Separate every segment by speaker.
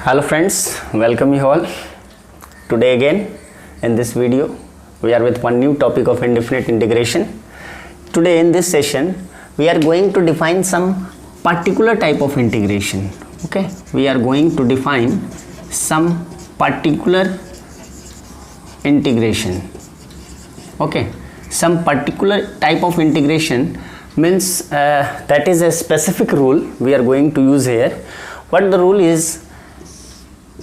Speaker 1: Hello friends, welcome you all. Today again in this video we are with one new topic of indefinite integration. Today in this session we are going to define some particular type of integration. Okay, we are going to define some particular integration. Okay, some particular type of integration means that is a specific rule we are going to use here. What the rule is,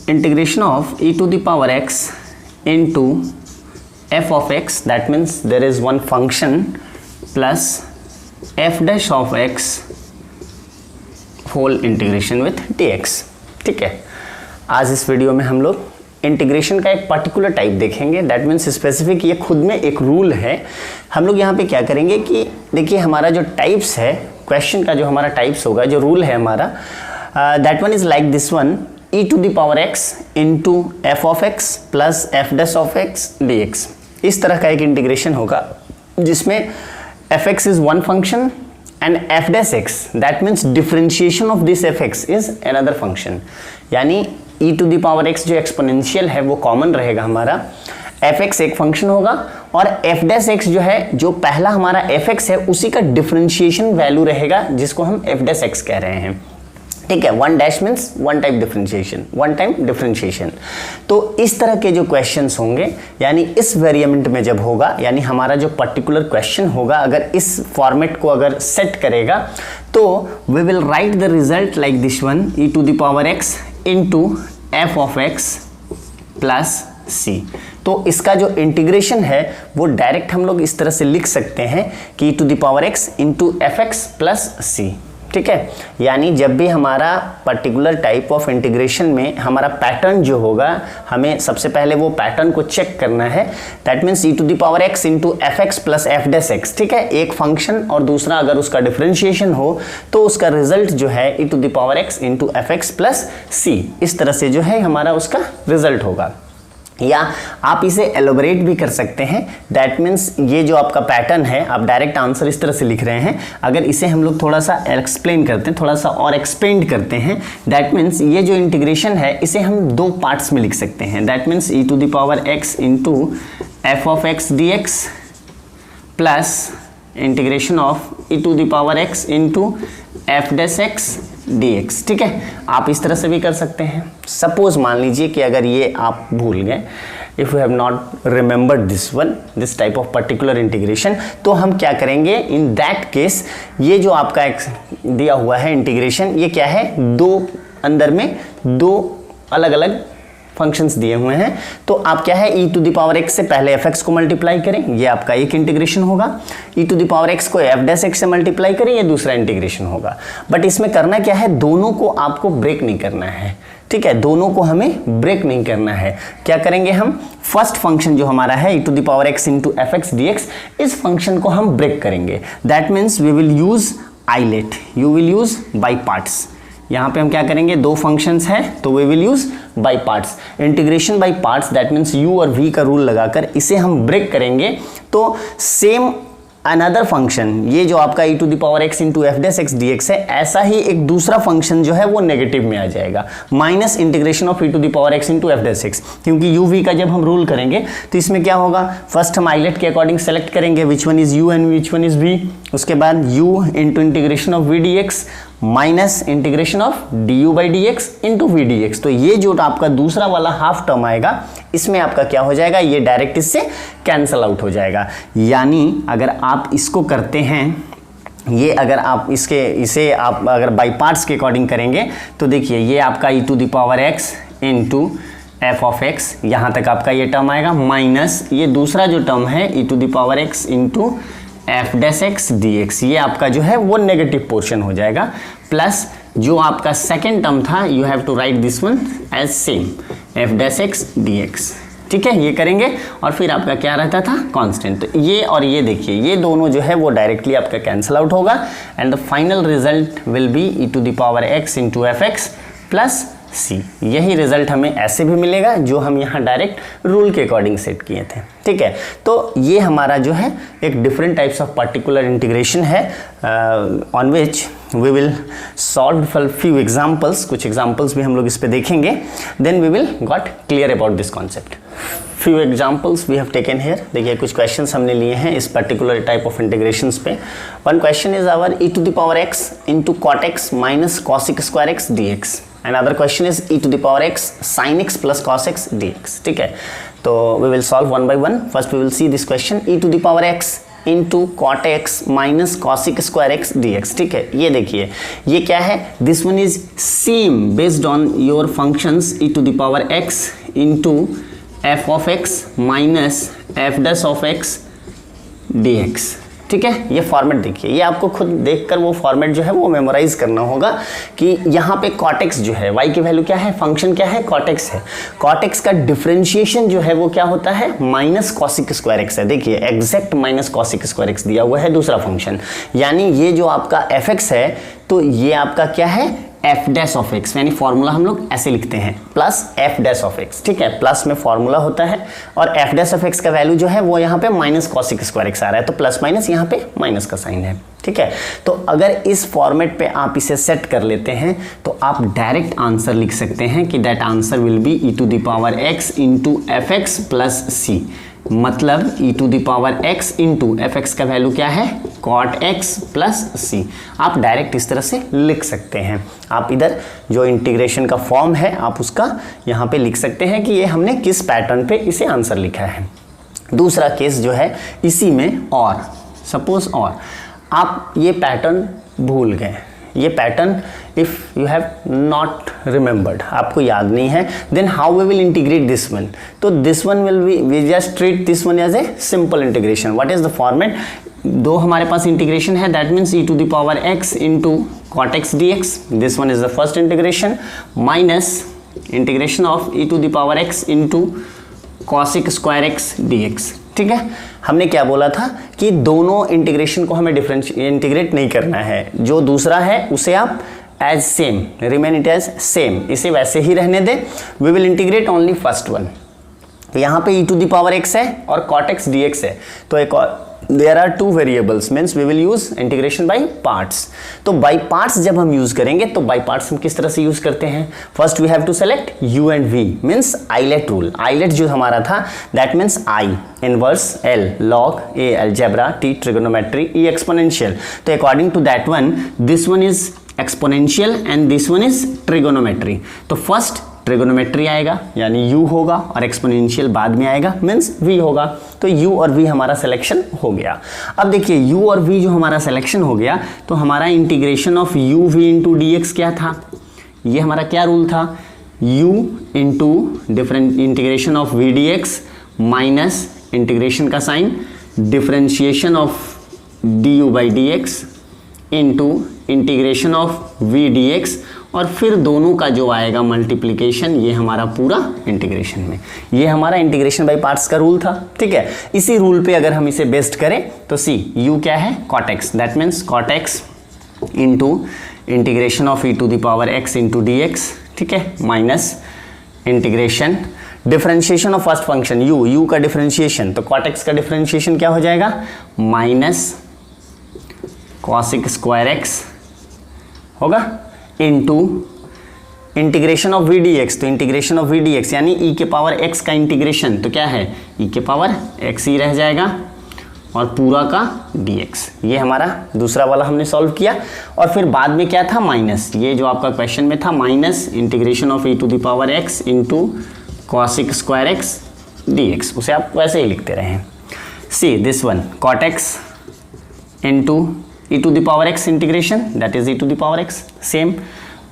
Speaker 1: integration of e to the power x into f of x, that means there is one function plus f dash of x whole integration with dx. ठीक है, आज इस video में हम लोग integration का एक particular type देखेंगे, दैट मीन्स स्पेसिफिक, ये खुद में एक रूल है. हम लोग यहाँ पे क्या करेंगे कि देखिए हमारा जो टाइप्स है, क्वेश्चन का जो हमारा टाइप्स होगा, जो रूल है हमारा, that one is like this one, e to the power x into f of x plus f dash of x dx. इस तरह का एक इंटीग्रेशन होगा जिसमें fx is one function and f dash x, that means differentiation of this fx is another function. यानी e to the power x जो exponential है वो कॉमन रहेगा हमारा, fx एक फंक्शन होगा और f dash x जो है, जो पहला हमारा fx है उसी का डिफरेंशिएशन वैल्यू रहेगा जिसको हम f dash x कह रहे हैं. ठीक है, one dash means one time differentiation. तो इस तरह के जो क्वेश्चंस होंगे, यानी इस वेरिएंट में जब होगा, यानी हमारा जो पर्टिकुलर क्वेश्चन होगा अगर इस फॉर्मेट को अगर सेट करेगा तो we will write the result like this one, E to the power x into F of x plus C. तो इसका जो इंटीग्रेशन है वो डायरेक्ट हम लोग इस तरह से लिख सकते हैं कि E to the power x into F x plus C. ठीक है, यानी जब भी हमारा पर्टिकुलर टाइप ऑफ इंटीग्रेशन में हमारा पैटर्न जो होगा, हमें सबसे पहले वो पैटर्न को चेक करना है. That means E to the power x into F x plus F dash X. ठीक है, एक फंक्शन और दूसरा अगर उसका डिफरेंशिएशन हो तो उसका रिजल्ट जो है E to the power x into F x plus सी, इस तरह से जो है हमारा उसका रिजल्ट होगा. या आप इसे एलोबरेट भी कर सकते हैं, दैट मीन्स ये जो आपका पैटर्न है, आप डायरेक्ट आंसर इस तरह से लिख रहे हैं, अगर इसे हम लोग थोड़ा सा एक्सप्लेन करते हैं, थोड़ा सा और एक्सपेंड करते हैं, दैट मीन्स ये जो इंटीग्रेशन है इसे हम दो पार्ट्स में लिख सकते हैं. That means E to the power x into F of X D x plus integration of E to the power x into F dash X dx. ठीक है, आप इस तरह से भी कर सकते हैं. सपोज मान लीजिए कि अगर ये आप भूल गए, if you have not remembered this one, this type of particular integration, तो हम क्या करेंगे इन दैट केस, ये जो आपका दिया हुआ है इंटीग्रेशन, ये क्या है, दो अंदर में दो अलग अलग फंक्शंस दिए हुए हैं. तो आप क्या है, e to the power x से पहले fx को मल्टीप्लाई करें, ये आपका एक इंटीग्रेशन होगा. e to the power x को f डैश x से मल्टीप्लाई करें, ये दूसरा इंटीग्रेशन होगा. बट इसमें करना क्या है, दोनों को आपको ब्रेक नहीं करना है. ठीक है, दोनों को हमें ब्रेक नहीं करना है. क्या करेंगे हम, फर्स्ट फंक्शन जो हमारा है e to the power x into F X D X, इस फंक्शन को हम ब्रेक करेंगे. That means we will use ILATE, you will use by parts. यहाँ पे हम क्या करेंगे, दो फंक्शंस हैं तो we will use by parts, integration by parts. That means U और वी का रूल लगाकर इसे हम ब्रेक करेंगे. तो सेम अनदर फंक्शन, ये जो आपका e to the power x into F dash X D X है, ऐसा ही एक दूसरा फंक्शन जो है वो नेगेटिव में आ जाएगा, minus integration of e to the power x into F dash X. क्योंकि u v का जब हम रूल करेंगे तो इसमें क्या होगा, फर्स्ट हम आइलेट के अकॉर्डिंग सेलेक्ट करेंगे which one is u and which one is v. उसके बाद u into integration of v D x minus integration of D U by D x into V D x. तो ये जो आपका दूसरा वाला हाफ टर्म आएगा, इसमें आपका क्या हो जाएगा, ये डायरेक्ट इससे कैंसल आउट हो जाएगा. यानी अगर आप इसको करते हैं, ये अगर आप इसे आप अगर बाई पार्ट्स के अकॉर्डिंग करेंगे तो देखिए ये आपका E to the power x into F of X, यहाँ तक आपका ये टर्म आएगा, माइनस ये दूसरा जो टर्म है E to the power x into F dash X D X, ये आपका जो है वो नेगेटिव पोर्शन हो जाएगा, प्लस जो आपका सेकेंड टर्म था, you have to write this one as same, F dash X D x. ठीक है, ये करेंगे और फिर आपका क्या रहता था, कांस्टेंट. तो ये और ये देखिए, ये दोनों जो है वो डायरेक्टली आपका कैंसल आउट होगा and the final result will be E to the power x into F x plus C. यही रिजल्ट हमें ऐसे भी मिलेगा जो हम यहाँ डायरेक्ट रूल के अकॉर्डिंग सेट किए थे, ठीक है। तो ये हमारा जो है एक different types of particular integration है on which we will solve for few examples. कुछ एग्जाम्पल्स भी हम लोग इस पे देखेंगे, then we will got clear about this concept. Few examples we have taken here. देखिए कुछ क्वेश्चंस हमने लिए हैं इस पर्टिकुलर टाइप ऑफ इंटीग्रेशंस पे। One question is our e to the power x into cot x minus cosec square x dx, and other question is e to the power x sin x plus cos x dx, ठीक है। तो we will solve one by one. First we will see this question, e to the power x into cot x minus cosec square x dx, ठीक है। ये देखिए ये क्या है, this one is same based on your functions e to the power x into f of x minus f dash of x dx, ठीक है। ये फॉर्मेट देखिए, ये आपको खुद देखकर वो फॉर्मेट जो है वो मेमोराइज करना होगा कि यहाँ पे cot x जो है y की वैल्यू क्या है, फंक्शन क्या है, cot x है। cot x का डिफरेंशिएशन जो है वो क्या होता है, माइनस cosec स्क्वायर x है। देखिए exact minus cosec square x दिया हुआ है दूसरा फंक्शन, यानी ये जो आपका fx है तो ये आपका क्या है, एफ डैश ऑफ एक्स, यानी फॉर्मूला हम लोग ऐसे लिखते हैं plus F dash of x, ठीक है। प्लस में फॉर्मूला होता है और एफ डैश ऑफ एक्स का वैल्यू जो है वो यहाँ पे माइनस कॉसिक स्क्वायर एक्स आ रहा है, तो प्लस माइनस यहाँ पे माइनस का साइन है, ठीक है। तो अगर इस फॉर्मेट पे आप इसे सेट कर लेते हैं तो आप डायरेक्ट आंसर लिख सकते हैं कि that answer will be E to the power x into F x plus c. मतलब e to the power x into F x का वैल्यू क्या है, cot x प्लस सी। आप डायरेक्ट इस तरह से लिख सकते हैं। आप इधर जो इंटीग्रेशन का फॉर्म है आप उसका यहाँ पे लिख सकते हैं कि ये हमने किस पैटर्न पे इसे आंसर लिखा है। दूसरा केस जो है इसी में, और सपोज और आप ये पैटर्न भूल गए, ये pattern if you have not remembered, आपको याद नहीं है, then how we will integrate this one. तो this one will be, we just treat this one as a simple integration. What is the format, दो हमारे पास इंटीग्रेशन है, that means e to the power x into cot x dx, this one is the first integration, minus integration of e to the power x into cosec square x dx, ठीक है। हमने क्या बोला था कि दोनों integration को हमें इंटीग्रेट नहीं करना है, जो दूसरा है उसे आप as same, remain it as same, इसे वैसे ही रहने दें। We will integrate only first one. यहाँ पे e to the power x है और cot x dx है, तो एक और there are two variables, means we will use integration by parts. तो बाई पार्ट्स जब हम यूज करेंगे तो बाई पार्ट्स हम किस तरह से यूज करते हैं, first we have to select u and v, means ILATE rule. ILATE जो हमारा था that means i inverse, l log, a algebra, t trigonometry, e exponential. तो according to that one this one is exponential and this one is trigonometry. तो first trigonometry आएगा यानी u होगा और exponential बाद में आएगा, मीन्स v होगा। तो u और v हमारा सिलेक्शन हो गया। अब देखिए u और v जो हमारा सिलेक्शन हो गया तो हमारा integration of u v into d x क्या था, ये हमारा क्या रूल था, u into different integration of v D x minus integration का sign differentiation of du by D x into integration of v D x, और फिर दोनों का जो आएगा मल्टीप्लिकेशन, ये हमारा पूरा इंटीग्रेशन में, ये हमारा इंटीग्रेशन बाय पार्ट्स का रूल था, ठीक है। इसी रूल पे अगर हम इसे बेस्ड करें तो सी u क्या है, cot x, that means cot x into integration of e to the power x into d x, ठीक है, minus integration differentiation of first function u का डिफरेंशिएशन, तो cot x का डिफरेंशिएशन क्या हो जाएगा, माइनस cosec स्क्वायर x होगा into integration of v D x, तो integration of v D x यानी e के पावर x का इंटीग्रेशन, तो क्या है e के पावर x ही रह जाएगा और पूरा का dx। ये हमारा दूसरा वाला हमने सॉल्व किया। और फिर बाद में क्या था, माइनस, ये जो आपका क्वेश्चन में था minus integration of e to the power x into cosec square x dx, उसे आप वैसे ही लिखते रहे। See this one cot x into e to the power x integration, that is e to the power x, same,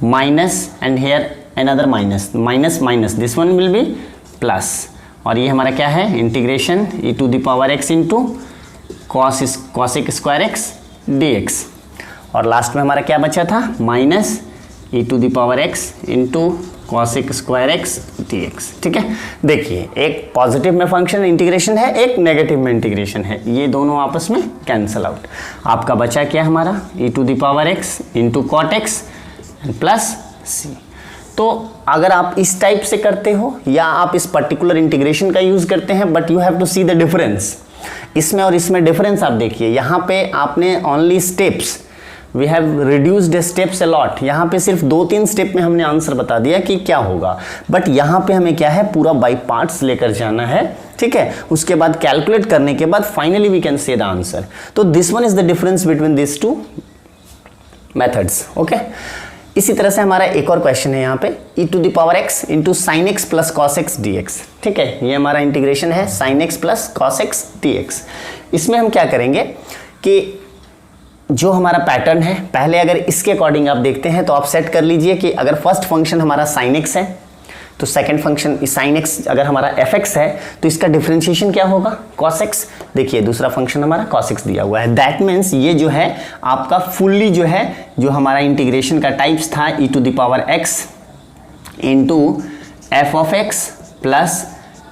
Speaker 1: minus and here another minus, minus minus, this one will be plus, और ये हमारा क्या है, integration e to the power x into cosec square x dx, और last में हमारा क्या बचा था, minus e to the power x into cosec square x dx, ठीक है। देखिए एक पॉजिटिव में फंक्शन इंटीग्रेशन है, एक नेगेटिव में इंटीग्रेशन है, ये दोनों आपस में कैंसल आउट। आपका बचा क्या हमारा, e to the power x into cot x plus c। तो अगर आप इस टाइप से करते हो या आप इस पर्टिकुलर इंटीग्रेशन का यूज करते हैं, but you have to see the difference, इसमें और इसमें डिफरेंस आप देखिए। यहाँ पे आपने only steps, we have reduced steps a lot, यहाँ पे सिर्फ 2-3 स्टेप में हमने आंसर बता दिया कि क्या होगा, बट यहाँ पे हमें क्या है, पूरा बाय पार्ट्स लेकर जाना है, ठीक है। उसके बाद कैलकुलेट करने के बाद finally we can say the answer. तो this one is the difference between this two methods, okay. इसी तरह से हमारा एक और क्वेश्चन है यहाँ पे, e to the power x into sine x plus cos x D x, ठीक है। ये हमारा इंटीग्रेशन है sine x plus cos x D x. इसमें हम क्या करेंगे कि जो हमारा पैटर्न है, पहले अगर इसके अकॉर्डिंग आप देखते हैं तो आप सेट कर लीजिए कि अगर फर्स्ट फंक्शन हमारा साइन एक्स है तो सेकंड फंक्शन साइन एक्स अगर हमारा एफ एक्स है तो इसका डिफरेंशिएशन क्या होगा, कॉस एक्स। देखिए दूसरा फंक्शन हमारा कॉस एक्स दिया हुआ है, दैट मीन्स ये जो है आपका फुल्ली जो है, जो हमारा इंटीग्रेशन का टाइप्स था e to the power x into F of x plus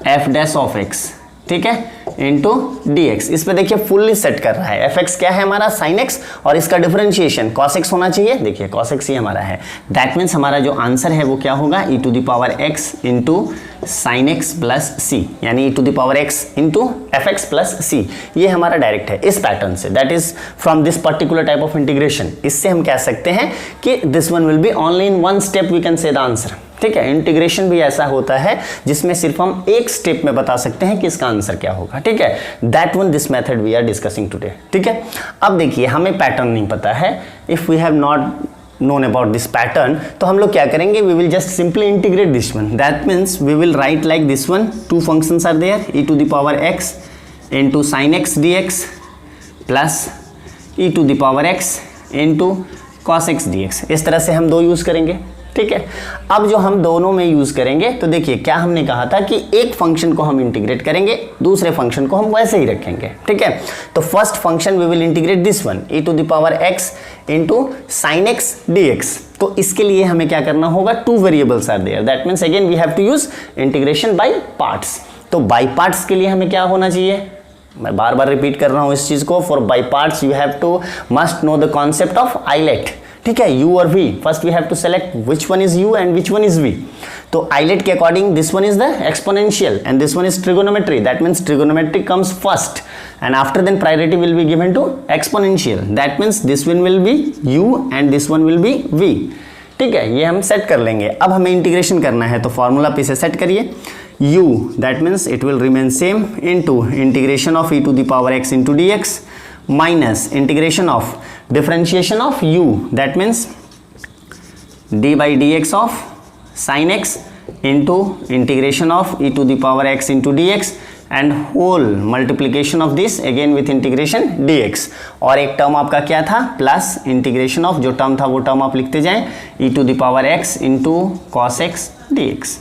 Speaker 1: F dash of x, ठीक है, इंटू डी एक्स। इस पे देखिए फुल्ली सेट कर रहा है। एफ एक्स क्या है हमारा साइन एक्स और इसका डिफरेंशिएशन कॉस एक्स होना चाहिए, देखिए कॉस एक्स ही हमारा है। दैट मीन्स हमारा जो आंसर है वो क्या होगा, e to the power x into sine x plus c, यानी e to the power x into F x plus c. ये हमारा डायरेक्ट है इस पैटर्न से, that is from this particular type of integration. इससे हम कह सकते हैं कि this one will be only in one step we can say the answer, ठीक है। इंटीग्रेशन भी ऐसा होता है जिसमें सिर्फ हम एक स्टेप में बता सकते हैं कि इसका आंसर क्या होगा, ठीक है। That one this method we are discussing today, ठीक है। अब देखिए हमें पैटर्न नहीं पता है, if we have not known about this pattern, तो हम लोग क्या करेंगे, we will just simply integrate this one. That means we will write like this one, two functions are there, e to the power x into sin x dx plus e to the power x into cos x dx। इस तरह से हम दो use करेंगे, ठीक है। अब जो हम दोनों में यूज करेंगे तो देखिए क्या हमने कहा था कि एक फंक्शन को हम इंटीग्रेट करेंगे, दूसरे फंक्शन को हम वैसे ही रखेंगे, ठीक है। तो first function we will integrate this one, e to the power x into sine x D x. तो इसके लिए हमें क्या करना होगा, 2 variables are there, that means again we have to use integration by parts. तो बाय पार्ट्स के लिए हमें क्या होना चाहिए, मैं बार बार रिपीट कर रहा हूं इस चीज को, for by parts you have to must know the concept of ILATE, ठीक है, u और v। First we have to select which one is u and which one is v। तो आइलेट के according this one is the exponential and this one is trigonometry, that means trigonometry comes first and after then priority will be given to exponential, that means this one will be u and this one will be v, ठीक है। ये हम set कर लेंगे। अब हमें integration करना है तो फॉर्मूला पे से सेट करिए, u that means it will remain same into integration of e to the power x into dx minus integration of differentiation of u, that means d by dx of sin x into integration of e to the power x into dx and whole multiplication of this again with integration dx। और एक term आपका क्या था, plus integration of जो term था वो term आप लिखते जाएं, e to the power x into cos x dx,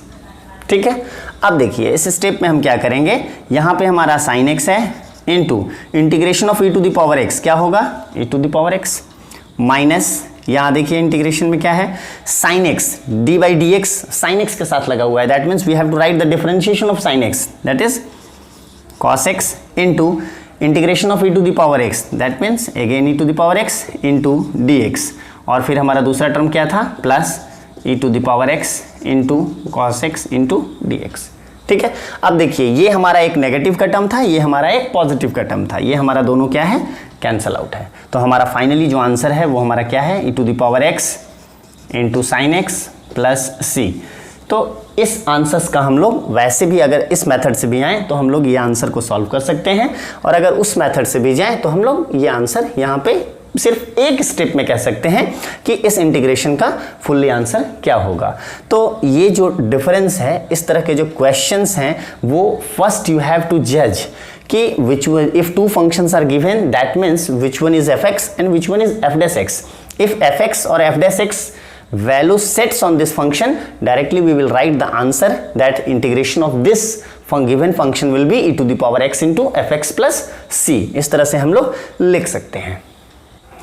Speaker 1: ठीक है। अब देखिए इस स्टेप में हम क्या करेंगे, यहाँ पे हमारा साइन एक्स है into integration of e to the power x क्या होगा, e to the power x minus, यहाँ देखिए इंटीग्रेशन में क्या है, sine x d by D x sine x के साथ लगा हुआ है, that means we have to write the differentiation of sine x, that is cos x into integration of e to the power x, that means again e to the power x into dx। और फिर हमारा दूसरा term क्या था, plus e to the power x into cos x into dx, ठीक है। अब देखिए ये हमारा एक नेगेटिव का टर्म था, ये हमारा एक पॉजिटिव का टर्म था, ये हमारा दोनों क्या है, कैंसल आउट है। तो हमारा फाइनली जो आंसर है वो हमारा क्या है, e to the power x into sin x plus c। तो इस आंसर्स का हम लोग वैसे भी अगर इस मेथड से भी आए तो हम लोग ये आंसर को सॉल्व कर सकते हैं, और अगर उस मेथड से भी जाएं तो हम लोग ये आंसर यहाँ पे सिर्फ एक स्टेप में कह सकते हैं कि इस इंटीग्रेशन का फुल्ली आंसर क्या होगा। तो ये जो डिफरेंस है, इस तरह के जो क्वेश्चंस हैं वो फर्स्ट यू हैव टू जज कि which one, if two functions are given, that means which one is fx and which one is f dash x। if fx or f dash x value sets on this function, directly we will write the answer that integration of this given function will be e to the power x into fx plus c। इस तरह से हम लोग लिख सकते हैं।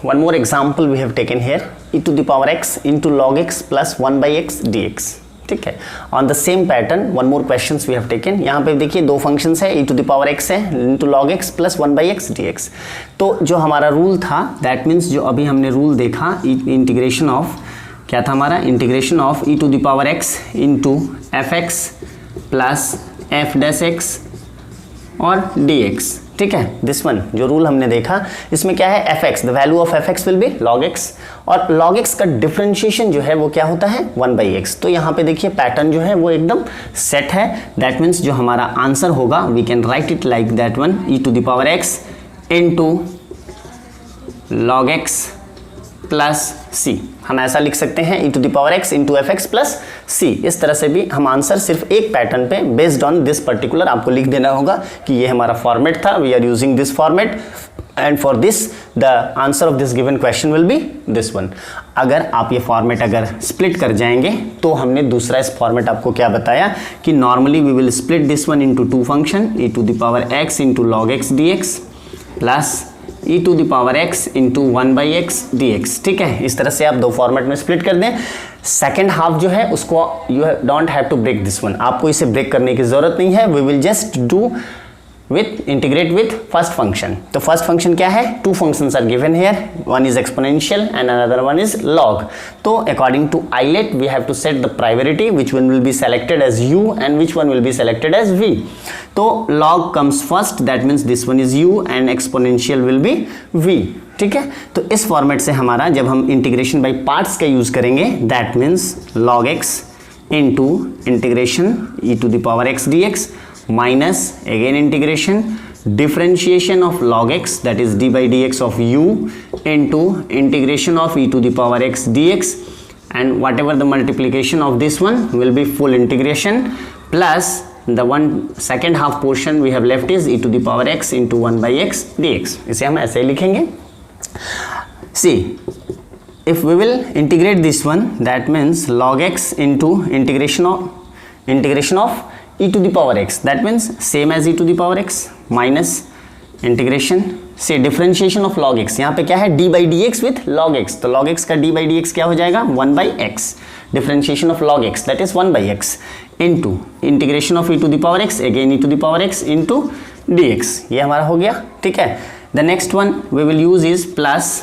Speaker 1: One more example we have taken here, e to the power x into log x plus 1 by x dx, ठीक है। On the same pattern one more questions we have taken. यहाँ पे देखिए दो फंक्शंस है, e to the power x है into log x plus 1 by x dx। तो जो हमारा रूल था, दैट मीन्स जो अभी हमने रूल देखा इंटीग्रेशन ऑफ क्या था हमारा, integration of E to the power x into F x plus F dash x और डी एक्स। ठीक है, दिस वन जो रूल हमने देखा इसमें क्या है, F x, the value of F x will be log x, और लॉग एक्स का डिफरेंशिएशन जो है वो क्या होता है, 1/x। तो यहाँ पे देखिए पैटर्न जो है वो एकदम सेट है। दैट मीन्स जो हमारा आंसर होगा we can write it like that one, E to the power x into log x plus c. हम ऐसा लिख सकते हैं, e to the power x into F x plus सी। इस तरह से भी हम आंसर सिर्फ एक पैटर्न पे बेस्ड ऑन दिस पर्टिकुलर आपको लिख देना होगा कि ये हमारा फॉर्मेट था, we are using this format and for this the answer of this given question will be this one. अगर आप ये फॉर्मेट अगर स्प्लिट कर जाएंगे तो हमने दूसरा इस फॉर्मेट आपको क्या बताया कि normally we will split this one into two function, e to the power x into log x D x plus e to the power x into 1/x dx। ठीक है, इस तरह से आप दो फॉर्मेट में स्प्लिट कर दें। सेकेंड हाफ जो है उसको you don't have to break this one, आपको इसे ब्रेक करने की जरूरत नहीं है। We will just do with integrate with first function। तो first function क्या है, two functions are given here, one is exponential and another one is log। तो according to Eilert we have to set the priority, which one will be selected as u and which one will be selected as v। तो log comes first, that means this one is u and exponential will be v। ठीक है, तो इस format से हमारा जब हम integration by parts का यूज करेंगे that means log x into integration e to the power x D x minus again integration differentiation of log x, that is d by dx of u into integration of e to the power x dx, and whatever the multiplication of this one will be full integration plus the one second half portion we have left is e to the power x into 1/x dx। इसे हम ऐसे लिखेंगे। See, if we will integrate this one, that means log x into integration of e to the power x, that means same as e to the power x minus integration से differentiation of log x। यहाँ पे क्या है, d by dx with log x, तो log x का d by dx क्या हो जाएगा, 1/x, differentiation of log x that is 1/x into integration of e to the power x again e to the power x into dx। ये हमारा हो गया। ठीक है, the next one we will use is plus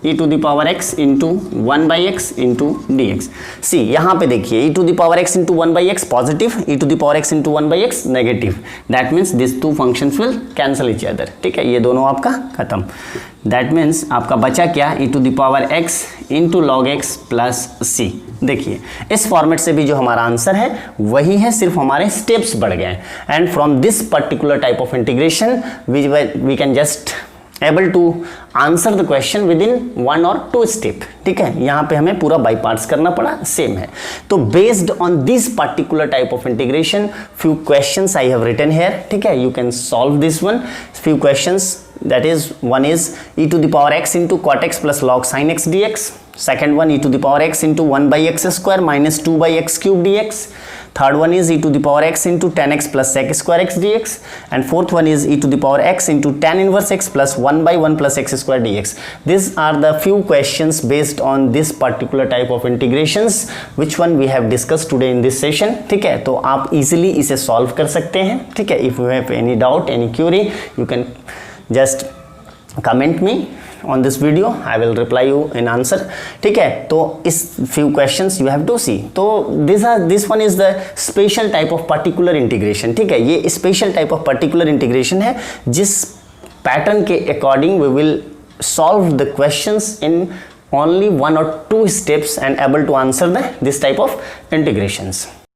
Speaker 1: e to the power x into 1/x into dx। सी यहाँ पे देखिए e to the power x into 1/x positive, e to the power x into 1/x negative, that means this two functions will cancel each other. ठीक है, ये दोनों आपका खत्म। That means आपका बचा क्या, e to the power x into log x plus c। देखिए इस फॉर्मेट से भी जो हमारा आंसर है वही है, सिर्फ हमारे स्टेप्स बढ़ गए and from this particular type of integration we can just able to answer the question within 1 or 2 step। ठीक है, यहाँ पे हमें पूरा बाई पार्ट्स करना पड़ा, सेम है। तो based on this particular type of integration few questions I have written here। ठीक है, you can solve this one, few questions, that is one is e to the power x into cot x plus log sin x dx, second one e to the power x into 1/x square minus 2/x cube dx, third one is e to the power x into tan x plus sec square x dx, and fourth one is e to the power x into tan inverse x plus 1/1 plus x square dx। These are the few questions based on this particular type of integrations which one we have discussed today in this session। ठीक है, तो आप easily इसे solve कर सकते हैं। ठीक है, if you have any doubt, any query, you can just comment me on this video, I will reply you in answer। ठीक है, तो इस few questions you have to see। तो this one is the special type of particular integration। ठीक है, ये special type of particular integration है जिस pattern के according we will solve the questions in only 1 or 2 steps and able to answer this type of integrations।